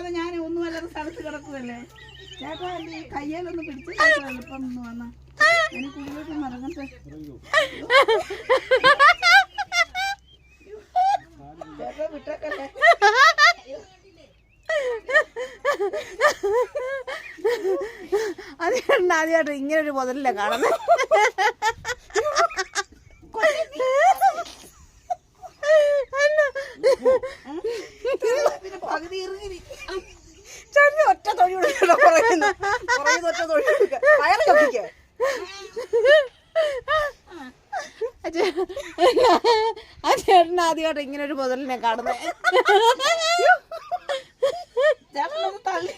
പോവാതെ ഞാൻ ഒന്നും അല്ലാതെ സ്ഥലത്ത് കിടക്കുമല്ലേ. ചേട്ടാ കയ്യിലൊന്ന് പിടിച്ച് എളുപ്പം ഒന്ന് വന്നാ എനിക്ക് കുടിയിലോട്ടൊന്ന് ഇറങ്ങട്ടെ. ചേട്ടാ വിട്ടേക്കല്ലേ. ആദ്യമായിട്ട് ഇങ്ങനെ ഒരു മുതലല്ലേ കാണുന്നത്. പകുതി ഇറങ്ങി ഒറ്റ തൊഴി കൊടുക്കണോ പറയുന്നു. ഒറ്റ തൊഴി കൊടുക്ക അയാൾ കപ്പിക്ക. ആ ചേട്ടൻ ആദ്യമായിട്ട് ഇങ്ങനെ ഒരു മുതലിനെ കാണുന്നത്. തള്ളി